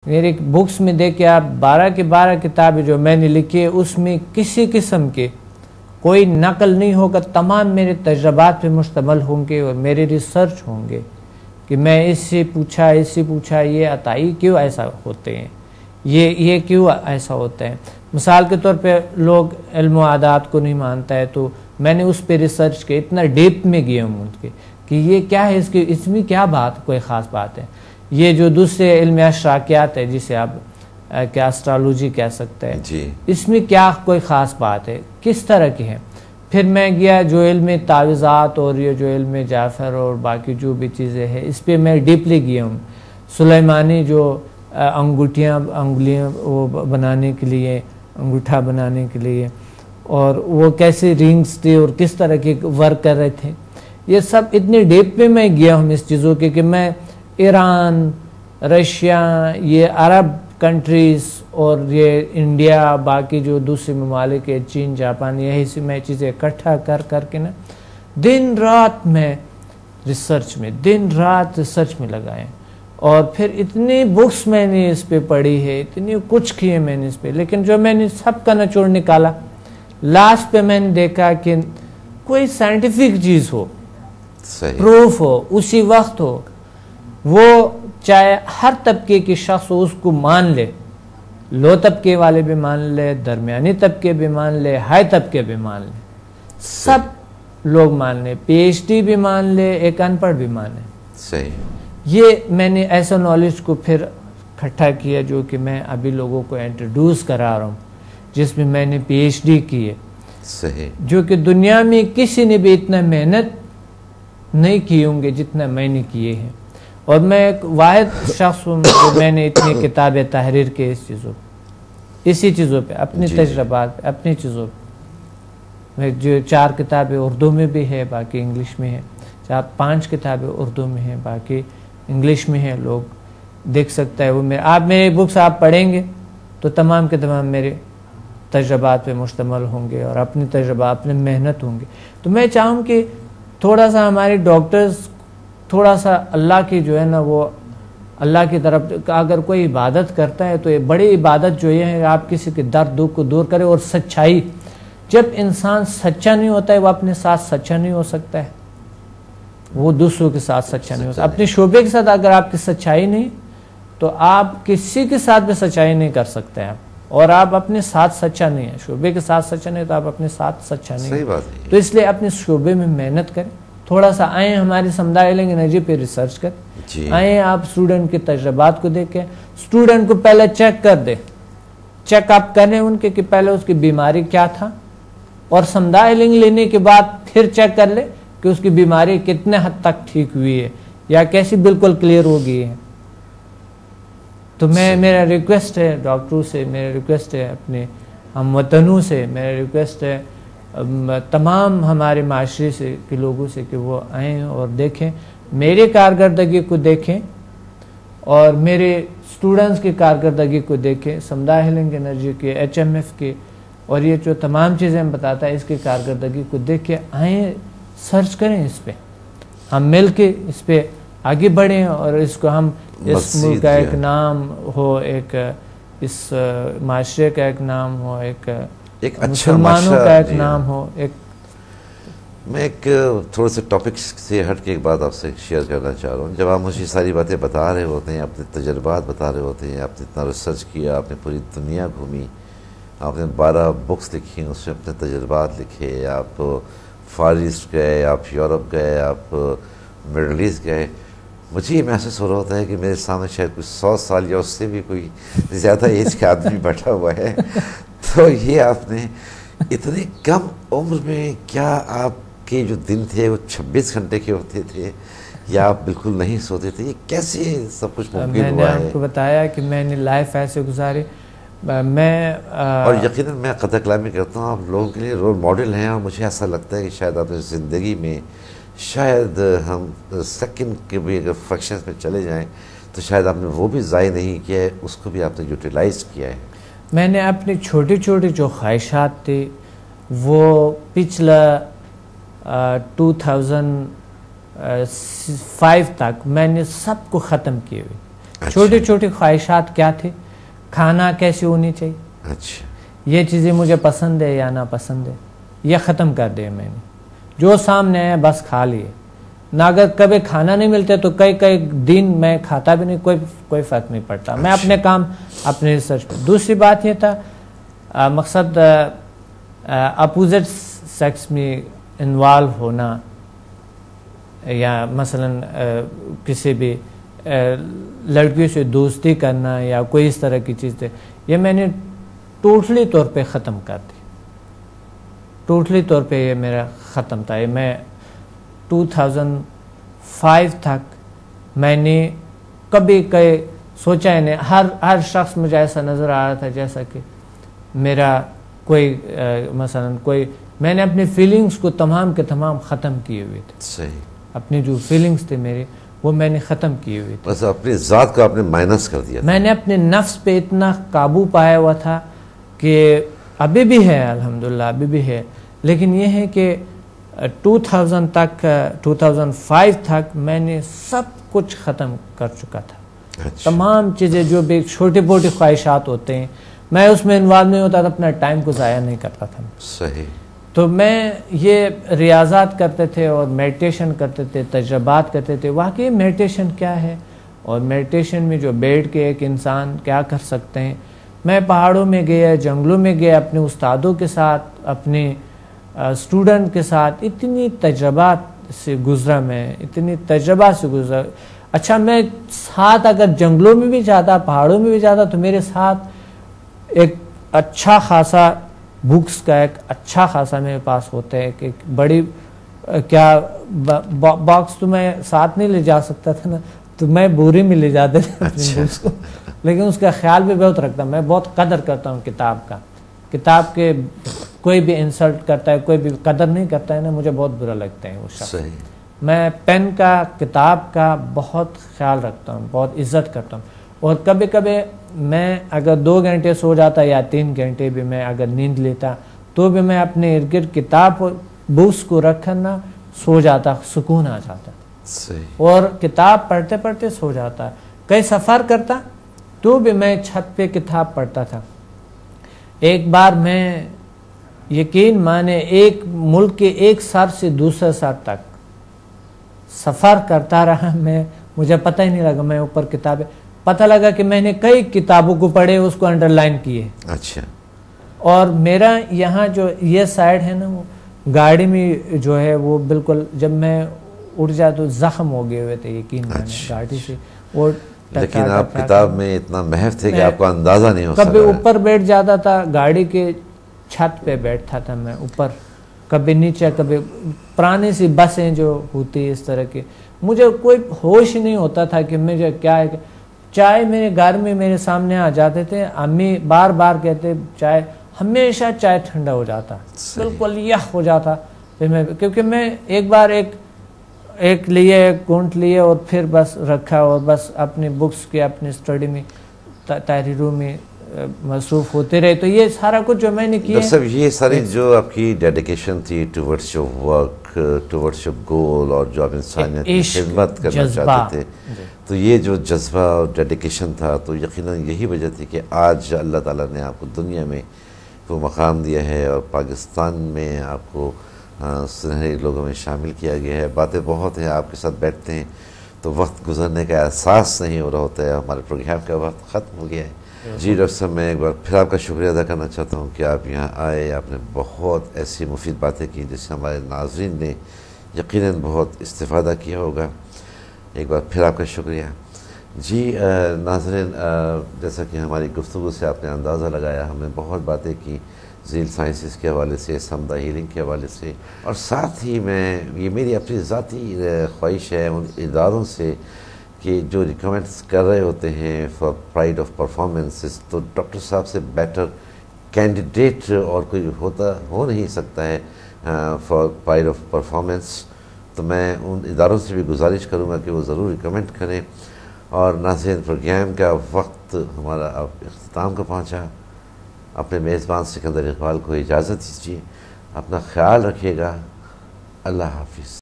میری بکس میں دیکھیں آپ 12 کی 12 کتابیں جو میں نے لکھی ہے اس میں کسی قسم کے کوئی نقل نہیں ہوگا، تمام میرے تجربات پہ مشتمل ہوں گے اور میرے ریسرچ ہوں گے کہ میں اس سے پوچھا یہ عطائی کیوں ایسا ہوتے ہیں، یہ کیوں ایسا ہوتا ہے. مثال کے طور پہ لوگ علم و عادات کو نہیں مانتا ہے تو میں نے اس پہ ریسرچ کے اتنا ڈیپ میں گیا ہوں ان کے کہ یہ کیا ہے، اس میں کیا بات، کوئی خاص بات ہے. یہ جو دوسرے علم اشراقیات ہے جسے آپ کیا اسٹرالوجی کہہ سکتے ہیں جی، اس میں کیا کوئی خاص بات ہے، کس طرح کی ہے. پھر میں گیا جو علم تعویذات اور یہ جو علم جعفر اور باقی جو بھی چیزیں ہیں اس پہ میں ڈیپلی گیا ہوں. سلیمانی جو انگلیاں وہ بنانے کے لیے، انگوٹھا بنانے کے لیے، اور وہ کیسے رنگز تھے اور کس طرح کے ورک کر رہے تھے، یہ سب اتنے ڈیپ میں گیا ہوں اس چیزوں کے کہ میں ایران، رشیا، یہ عرب کنٹریز اور یہ انڈیا، باقی جو دوسرے ممالک ہے، چین، جاپان، یہی سے میں چیزیں اکٹھا کر کے نا دن رات میں ریسرچ میں لگائے. اور پھر اتنی بکس میں نے اس پہ پڑھی ہے، اتنی کچھ کیے میں نے اس پہ، لیکن جو میں نے سب کا نچوڑ نکالا لاسٹ پہ میں نے دیکھا کہ کوئی سائنٹیفک چیز ہو، پروف ہو، اسی وقت ہو، وہ چاہے ہر طبقے کی شخص ہو اس کو مان لے، لو طبقے والے بھی مان لے، درمیانی طبقے بھی مان لے، ہائی طبقے بھی مان لے، سب لوگ مان لے، پی ایچ ڈی بھی مان لے، ایک ان پڑھ بھی مان لے. صحیح. یہ میں نے ایسا نالج کو پھر اکٹھا کیا جو کہ میں ابھی لوگوں کو انٹروڈیوس کرا رہا ہوں، جس میں میں نے پی ایچ ڈی کی ہے. صحیح. جو کہ دنیا میں کسی نے بھی اتنا محنت نہیں کی ہوں گے جتنا میں نے کیے ہیں. اور میں ایک واحد شخص ہوں جو میں نے اتنی کتابیں تحریر کے اسی چیزوں پہ اپنے تجربات پہ، اپنی چیزوں پہ. میں جو 4 کتابیں اردو میں بھی ہے، باقی انگلش میں ہے، 5 کتابیں اردو میں ہیں، باقی انگلش میں ہیں. لوگ دیکھ سکتا ہے وہ آپ میرے بکس آپ پڑھیں گے تو تمام کے تمام میرے تجربات پہ مشتمل ہوں گے اور اپنی تجربات اپنے محنت ہوں گے. تو میں چاہوں کہ تھوڑا سا ہمارے ڈاکٹرز تھوڑا سا اللہ کی جو ہے نا وہ اللہ کی طرف اگر کوئی عبادت کرتا ہے تو یہ بڑی عبادت جو یہ ہے آپ کسی کے درد دکھ کو دور کرے. اور سچائی، جب انسان سچا نہیں ہوتا ہے وہ اپنے ساتھ سچا نہیں ہو سکتا ہے، وہ دوسروں کے ساتھ سچا نہیں ہوتا. اپنے شعبے کے ساتھ اگر آپ کی سچائی نہیں تو آپ کسی کے ساتھ بھی سچائی نہیں کر سکتے ہیں. اور آپ اپنے ساتھ سچا نہیں ہے، شعبے کے ساتھ سچا نہیں تو آپ اپنے ساتھ سچا نہیں. صحیح بات ہے. تو اس لیے اپنے شعبے میں محنت کریں، تھوڑا سا آئیں ہماری سمدائے علم انرجی پہ ریسرچ کریں. آئیں آپ اسٹوڈنٹ کے تجربات کو دیکھیں، اسٹوڈنٹ کو پہلے چیک کر دیں، چیک اپ کریں ان کے کہ پہلے اس کی بیماری کیا تھا، اور سمدائے علم لینے کے بعد پھر چیک کر لیں کہ اس کی بیماری کتنے حد تک ٹھیک ہوئی ہے یا کیسی بالکل کلیئر ہو گئی ہے. تو میرا ریکویسٹ ہے ڈاکٹروں سے، میرا ریکویسٹ ہے اپنے ہم وطنوں سے، میرا ریکویسٹ ہے تمام ہمارے معاشرے سے کے لوگوں سے کہ وہ آئیں اور دیکھیں، میرے کارکردگی کو دیکھیں اور میرے اسٹوڈنٹس کی کارکردگی کو دیکھیں، سمدائے ہیلنگ انرجی کے، ایچ ایم ایف کے، اور یہ جو تمام چیزیں ہم بتاتا ہے اس کی کارکردگی کو دیکھ کے آئیں، سرچ کریں اس پہ، ہم مل کے اس پہ آگے بڑھیں اور اس کو ہم اس ملک کا ایک نام ہو، ایک اس معاشرے کا ایک نام ہو، ایک مسلمانوں کا ایک نام ہو. میں ایک تھوڑے سے ٹاپک سے ہٹ کے ایک بات آپ سے شیئر کرنا چاہ رہا ہوں. جب آپ مجھے ساری باتیں بتا رہے ہوتے ہیں، اپنے تجربات بتا رہے ہوتے ہیں، آپ نے اتنا ریسرچ کیا، آپ نے پوری دنیا گھومی، آپ نے 12 بکس لکھی، اس میں اپنے تجربات لکھے، آپ فار ایسٹ گئے، آپ یورپ گئے، آپ مڈل ایسٹ گئے. مجھے یہ محسوس ہو رہا ہوتا ہے کہ میرے سامنے شاید کوئی 100 سال یا اس سے بھی کوئی زیادہ ایج کا آدمی بیٹھا ہوا ہے. تو یہ آپ نے اتنے کم عمر میں، کیا آپ کے جو دن تھے وہ 26 گھنٹے کے ہوتے تھے یا آپ بالکل نہیں سوتے تھے؟ یہ کیسے سب کچھ ممکن ہوا ہے؟ میں نے آپ کو بتایا کہ میں نے لائف ایسے گزاری. میں اور یقیناً میں قطع کلامی کرتا ہوں، آپ لوگوں کے لیے رول ماڈل ہیں، اور مجھے ایسا لگتا ہے کہ شاید آپ زندگی میں شاید ہم سیکنڈ کے بھی اگر فنکشنز میں چلے جائیں تو شاید آپ نے وہ بھی ضائع نہیں کیا ہے، اس کو بھی آپ نے یوٹیلائز کیا ہے. میں نے اپنی چھوٹی چھوٹی جو خواہشات تھی وہ پچھلا 2005 تک میں نے سب کو ختم کیے ہوئے. چھوٹی چھوٹی خواہشات کیا تھی، کھانا کیسی ہونی چاہیے، اچھا یہ چیزیں مجھے پسند ہے یا ناپسند ہے، یہ ختم کر دیا میں نے. جو سامنے ہے بس کھا لیے. نہ اگر کبھی کھانا نہیں ملتے تو کئی دن میں کھاتا بھی نہیں، کوئی فرق نہیں پڑتا. میں اپنے کام اپنے ریسرچ پہ. دوسری بات یہ تھا مقصد اپوزٹ سیکس میں انوالو ہونا، یا مثلا کسی بھی لڑکیوں سے دوستی کرنا یا کوئی اس طرح کی چیز تھے، یہ میں نے ٹوٹلی طور پہ ختم کر دی. ٹوٹلی طور پہ یہ میرا ختم تھا. یہ میں 2005 تک میں نے کبھی سوچا ہی نہیں. ہر شخص مجھے ایسا نظر آ رہا تھا جیسا کہ میرا کوئی مثلا میں نے اپنی فیلنگز کو تمام کے تمام ختم کیے ہوئے تھے. صحیح. اپنی جو فیلنگز تھے میرے وہ میں نے ختم کیے ہوئے تھے. بس اپنی ذات کو آپ نے مائنس کر دیا. میں نے اپنے نفس پہ اتنا قابو پایا ہوا تھا کہ ابھی بھی ہے الحمدللہ، ابھی بھی ہے. لیکن یہ ہے کہ 2005 تک میں نے سب کچھ ختم کر چکا تھا. تمام چیزیں جو بھی چھوٹی موٹی خواہشات ہوتے ہیں میں اس میں انوالو نہیں ہوتا تھا، اپنا ٹائم کو ضائع نہیں کرتا تھا. صحیح. تو میں یہ ریاضات کرتے تھے اور میڈیٹیشن کرتے تھے، تجربات کرتے تھے. واقعی میڈیٹیشن کیا ہے اور میڈیٹیشن میں جو بیٹھ کے ایک انسان کیا کر سکتے ہیں. میں پہاڑوں میں گیا، جنگلوں میں گیا، اپنے استادوں کے ساتھ، اپنے اسٹوڈنٹ کے ساتھ اتنی تجربات سے گزرا. میں اتنی تجربات سے گزرا. اچھا میں ساتھ اگر جنگلوں میں بھی جاتا، پہاڑوں میں بھی جاتا، تو میرے ساتھ ایک اچھا خاصا بکس کا ایک اچھا خاصا میرے پاس ہوتا ہے. ایک بڑی کیا باکس تو میں ساتھ نہیں لے جا سکتا تھا نا، تو میں بوری میں لے جاتے تھے اپنی بکس کو. لیکن اس کا خیال بھی بہت رکھتا. میں بہت قدر کرتا ہوں کتاب کا. کتاب کے کوئی بھی انسلٹ کرتا ہے، کوئی بھی قدر نہیں کرتا ہے نا، مجھے بہت برا لگتا ہے وہ شخص. میں پین کا، کتاب کا بہت خیال رکھتا ہوں، بہت عزت کرتا ہوں. اور کبھی کبھی میں اگر 2 گھنٹے سو جاتا یا 3 گھنٹے بھی میں اگر نیند لیتا تو بھی میں اپنے ارد گرد کتاب بکس کو رکھ کر نا سو جاتا، سکون آ جاتا. اور کتاب پڑھتے پڑھتے سو جاتا. کئی سفر کرتا تو بھی میں چھت پہ کتاب پڑھتا تھا. ایک بار میں یقین مانے ایک ملک کے ایک سر سے دوسرے سر تک سفر کرتا رہا. مجھے پتہ ہی نہیں لگا. میں اوپر کتابیں پتہ لگا کہ میں نے کئی کتابوں کو پڑھے، اس کو انڈر لائن کیے. اچھا. اور میرا یہاں جو یہ سائڈ ہے نا، وہ گاڑی میں جو ہے وہ بالکل جب میں اٹھ جاتا تو زخم ہو گئے ہوئے تھے یقین مانے گاڑی سے. اور لیکن آپ کتاب میں اتنا محو تھے کہ آپ کو اندازہ نہیں ہو سکتا. کبھی اوپر بیٹھ جاتا تھا، گاڑی کے چھت پہ بیٹھتا تھا میں اوپر، کبھی نیچے، کبھی پرانی سی بسیں جو ہوتی اس طرح کی. مجھے کوئی ہوش نہیں ہوتا تھا کہ مجھے کیا ہے. چائے میرے گھر میں میرے سامنے آ جاتے تھے، امی بار بار کہتے چائے، ہمیشہ چائے ٹھنڈا ہو جاتا، بالکل یخ ہو جاتا. کیونکہ میں ایک بار ایک لیے، ایک گھونٹ لیے اور پھر بس رکھا اور بس اپنی بکس کے اپنی اسٹڈی میں تحریروں میں مصروف ہوتے رہے. تو یہ سارا کچھ جو میں نے کیا سب یہ ساری جو آپ کی ڈیڈیکیشن تھی towards your work, towards your goal, اور جو آپ انسانیت کی خدمت کرنا چاہتے تھے، تو یہ جو جذبہ اور ڈیڈیکیشن تھا، تو یقیناً یہی وجہ تھی کہ آج اللہ تعالیٰ نے آپ کو دنیا میں وہ مقام دیا ہے اور پاکستان میں آپ کو سنہرے لوگوں میں شامل کیا گیا ہے. باتیں بہت ہیں، آپ کے ساتھ بیٹھتے ہیں تو وقت گزرنے کا احساس نہیں ہو رہا ہوتا ہے. ہمارے پروگرام کا وقت ختم ہو گیا ہے. جی ڈاکٹر صاحب، میں ایک بار پھر آپ کا شکریہ ادا کرنا چاہتا ہوں کہ آپ یہاں آئے. آپ نے بہت ایسی مفید باتیں کی جس سے ہمارے ناظرین نے یقیناً بہت استفادہ کیا ہوگا. ایک بار پھر آپ کا شکریہ. جی ناظرین، جیسا کہ ہماری گفتگو سے آپ نے اندازہ لگایا، ہم نے بہت باتیں کی ذیل سائنسز کے حوالے سے، سمدہ ہیلنگ کے حوالے سے، اور ساتھ ہی یہ میری اپنی ذاتی خواہش ہے ان اداروں سے کہ جو ریکمنڈس کر رہے ہوتے ہیں فار پرائڈ آف پرفارمنسز، تو ڈاکٹر صاحب سے بیٹر کینڈیڈیٹ اور کوئی ہو نہیں سکتا ہے فار پرائڈ آف پرفارمنس. تو میں ان اداروں سے بھی گزارش کروں گا کہ وہ ضرور ریکمنڈ کریں. اور ناظرین، پروگرام کا وقت ہمارا اب اختتام کو پہنچا. اپنے میزبان سکندر اقبال کو اجازت دیجیے. اپنا خیال رکھیے گا. اللہ حافظ.